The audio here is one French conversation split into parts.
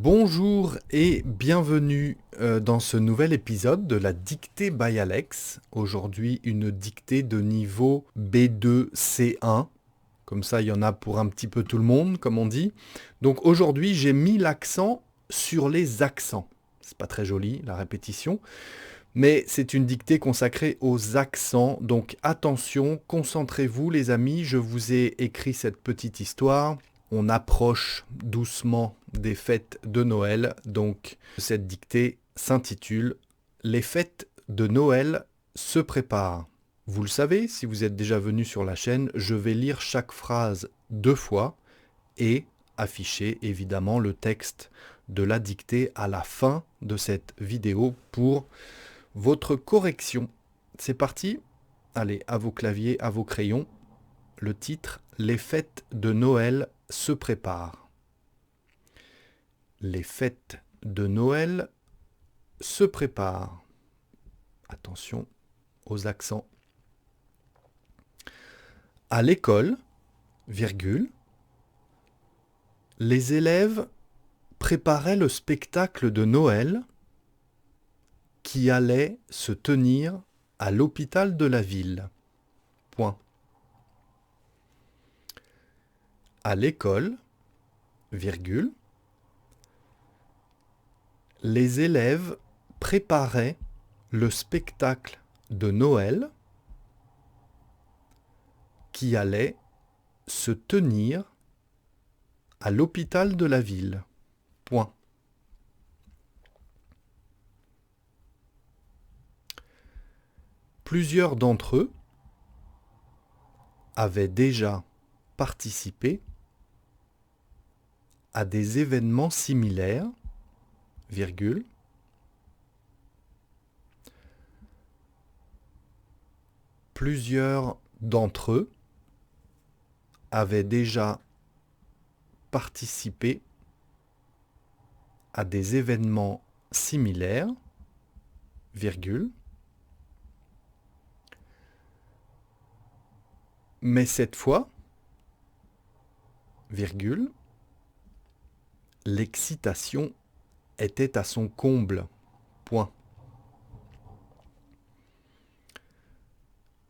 Bonjour et bienvenue dans ce nouvel épisode de la dictée by Alex. Aujourd'hui, une dictée de niveau B2 C1. Comme ça, il y en a pour un petit peu tout le monde, comme on dit. Donc aujourd'hui, j'ai mis l'accent sur les accents. C'est pas très joli, la répétition. Mais c'est une dictée consacrée aux accents. Donc attention, concentrez-vous les amis. Je vous ai écrit cette petite histoire. On approche doucement des fêtes de Noël. Donc cette dictée s'intitule Les fêtes de Noël se préparent. Vous le savez, si vous êtes déjà venu sur la chaîne, je vais lire chaque phrase 2 fois et afficher évidemment le texte de la dictée à la fin de cette vidéo pour votre correction. C'est parti. Allez, à vos claviers, à vos crayons. Le titre, Les fêtes de Noël se préparent. Les fêtes de Noël se préparent. Attention aux accents. À l'école, virgule, les élèves préparaient le spectacle de Noël qui allait se tenir à l'hôpital de la ville. Point. À l'école, virgule, les élèves préparaient le spectacle de Noël qui allait se tenir à l'hôpital de la ville. Point. Plusieurs d'entre eux avaient déjà participé à des événements similaires, virgule, plusieurs d'entre eux avaient déjà participé à des événements similaires, virgule, mais cette fois, virgule, l'excitation était à son comble. Point.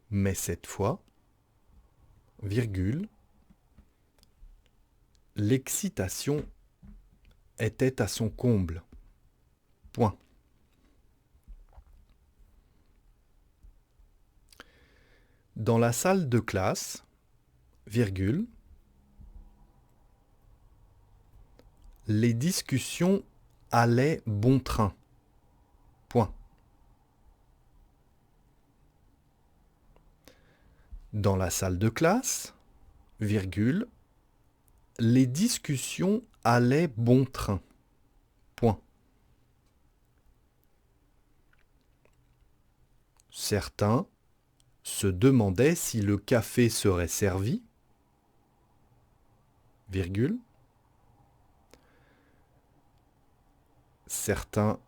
Mais cette fois, virgule, l'excitation était à son comble. Point. Dans la salle de classe, virgule, les discussions allaient bon train. Point. Dans la salle de classe, virgule, les discussions allaient bon train. Point. Certains se demandaient si le café serait servi, virgule. Certains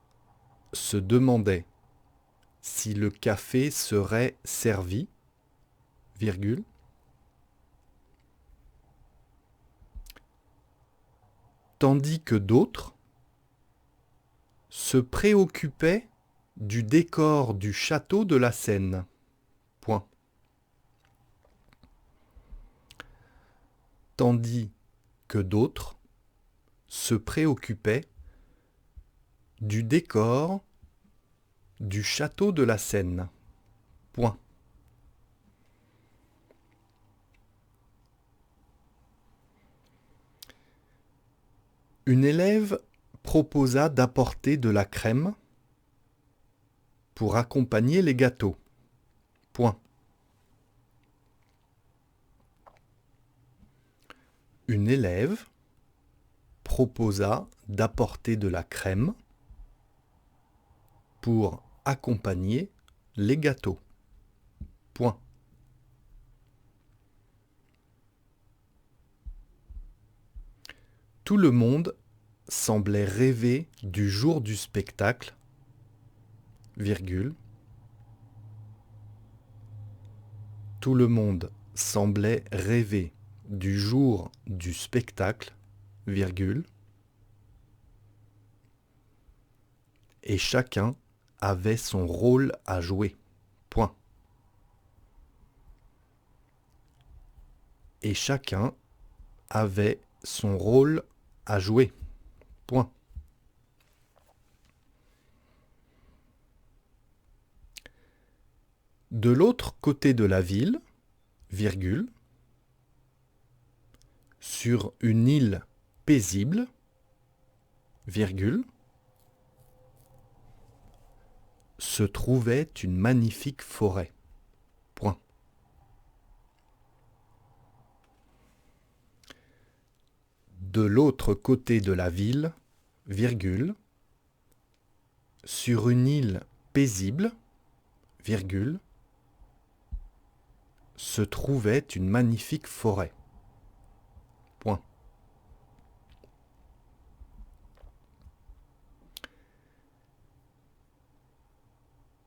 se demandaient si le café serait servi, virgule. Tandis que d'autres se préoccupaient du décor du château de la Seine. Point. Tandis que d'autres se préoccupaient du décor du château de la Seine. Point. Une élève proposa d'apporter de la crème pour accompagner les gâteaux. Point. Une élève proposa d'apporter de la crème pour accompagner les gâteaux. Point. Tout le monde semblait rêver du jour du spectacle, virgule. Tout le monde semblait rêver du jour du spectacle, virgule. et chacun avait son rôle à jouer. Point. Et chacun avait son rôle à jouer. Point. De l'autre côté de la ville, virgule, sur une île paisible, virgule, se trouvait une magnifique forêt. Point. De l'autre côté de la ville, virgule, sur une île paisible, virgule, se trouvait une magnifique forêt. Point.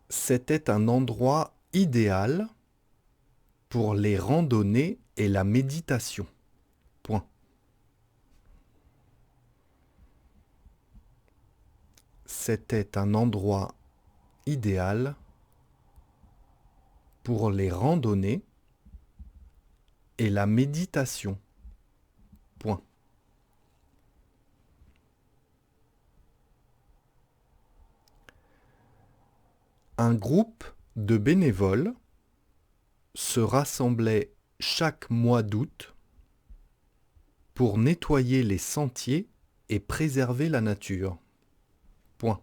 C'était un endroit idéal pour les randonnées et la méditation. Point. C'était un endroit idéal pour les randonnées et la méditation. Point. Un groupe de bénévoles se rassemblait chaque mois d'août pour nettoyer les sentiers et préserver la nature. Point.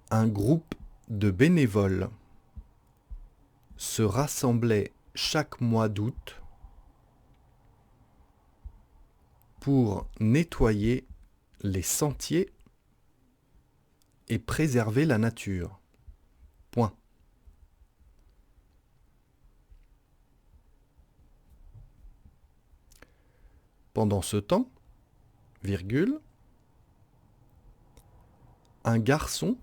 Un groupe de bénévoles se rassemblait chaque mois d'août pour nettoyer les sentiers et préserver la nature. Point. Pendant ce temps, virgule, un garçon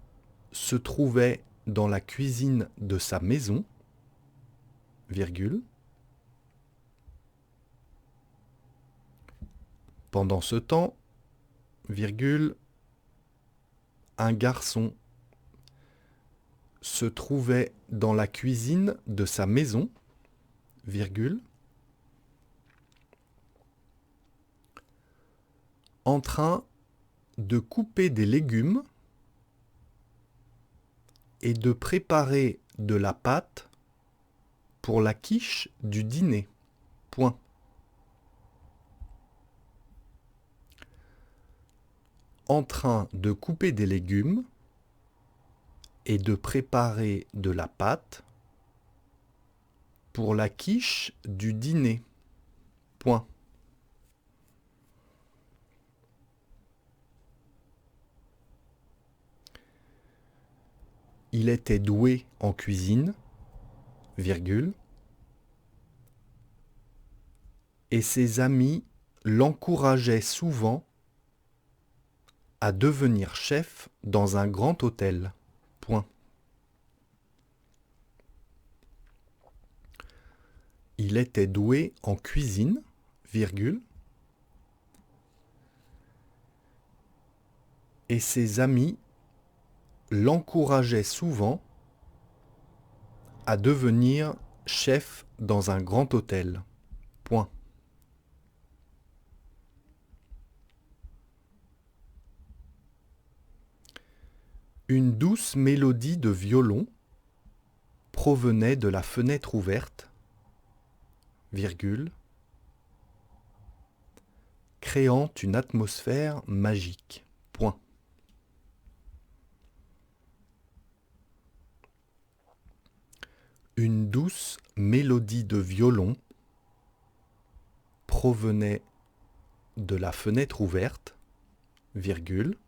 se trouvait dans la cuisine de sa maison, virgule. Pendant ce temps, virgule, un garçon se trouvait dans la cuisine de sa maison, virgule, en train de couper des légumes et de préparer de la pâte pour la quiche du dîner. Point. En train de couper des légumes et de préparer de la pâte pour la quiche du dîner. Point. Il était doué en cuisine, virgule, et ses amis l'encourageaient souvent à devenir chef dans un grand hôtel. Point. Il était doué en cuisine, virgule, et ses amis l'encourageaient souvent à devenir chef dans un grand hôtel. Point. Une douce mélodie de violon provenait de la fenêtre ouverte, virgule, créant une atmosphère magique. Point. Une douce mélodie de violon provenait de la fenêtre ouverte, virgule,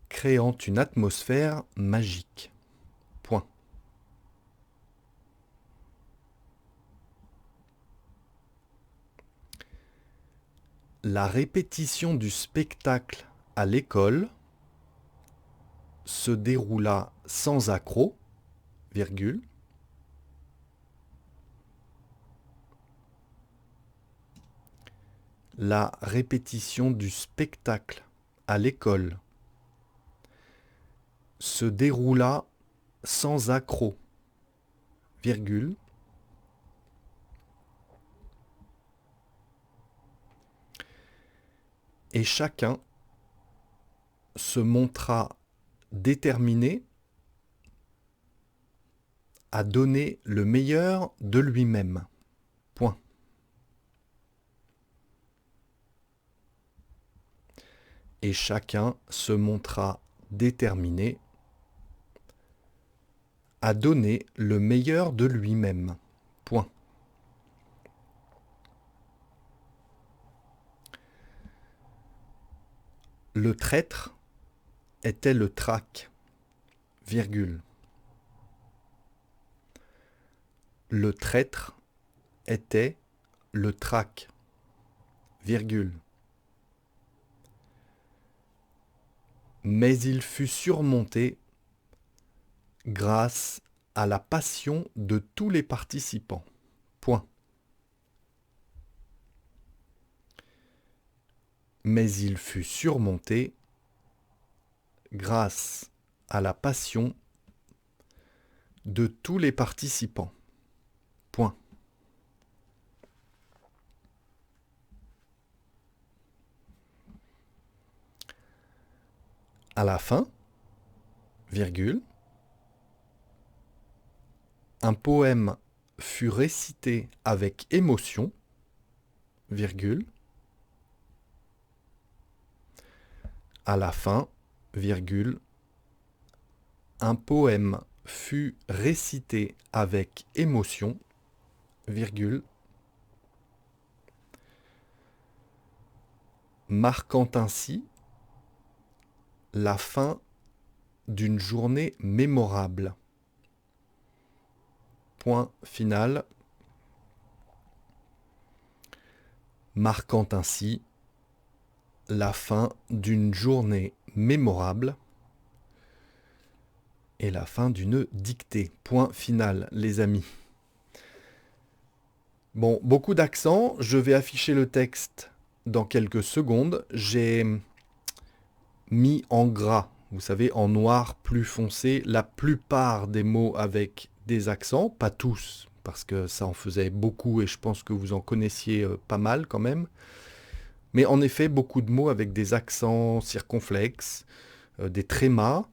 créant une atmosphère magique. Point. La répétition du spectacle à l'école se déroula sans accroc, virgule, La répétition du spectacle à l'école se déroula sans accroc, virgule, et chacun se montra déterminé à donner le meilleur de lui-même. Point. Et chacun se montra déterminé à donner le meilleur de lui-même. Point. Le traître était le trac, virgule. Le traître était le trac, virgule. Mais il fut surmonté grâce à la passion de tous les participants. Point. Mais il fut surmonté grâce à la passion de tous les participants. Point. À la fin, virgule, un poème fut récité avec émotion, virgule, à la fin, virgule, un poème fut récité avec émotion, virgule, marquant ainsi la fin d'une journée mémorable. Point final. Marquant ainsi la fin d'une journée mémorable et la fin d'une dictée. Point final, les amis. Bon, beaucoup d'accents. Je vais afficher le texte dans quelques secondes. J'ai mis en gras, vous savez, en noir plus foncé, la plupart des mots avec des accents, pas tous, parce que ça en faisait beaucoup et je pense que vous en connaissiez pas mal quand même. Mais en effet, beaucoup de mots avec des accents circonflexes, des trémas,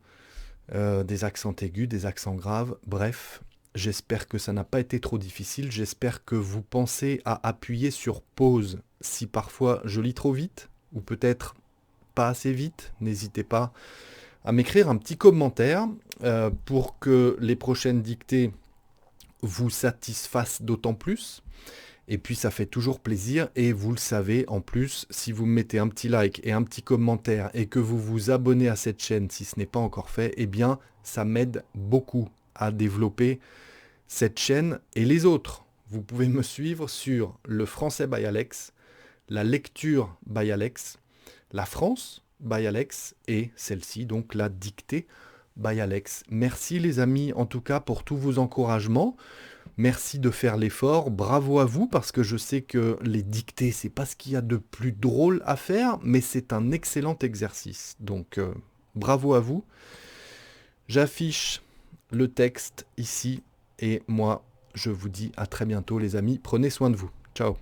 des accents aigus, des accents graves, bref. J'espère que ça n'a pas été trop difficile. J'espère que vous pensez à appuyer sur pause si parfois je lis trop vite, ou peut-être pas assez vite. N'hésitez pas à m'écrire un petit commentaire pour que les prochaines dictées vous satisfassent d'autant plus. Et puis ça fait toujours plaisir et vous le savez en plus, si vous me mettez un petit like et un petit commentaire et que vous vous abonnez à cette chaîne si ce n'est pas encore fait, eh bien ça m'aide beaucoup à développer cette chaîne et les autres. Vous pouvez me suivre sur le français by Alex, la lecture by Alex, la France by Alex et celle-ci, donc la dictée by Alex. Merci les amis en tout cas pour tous vos encouragements. Merci de faire l'effort, bravo à vous, parce que je sais que les dictées, c'est pas ce qu'il y a de plus drôle à faire, mais c'est un excellent exercice. Donc, bravo à vous. J'affiche le texte ici, et moi, je vous dis à très bientôt les amis. Prenez soin de vous. Ciao.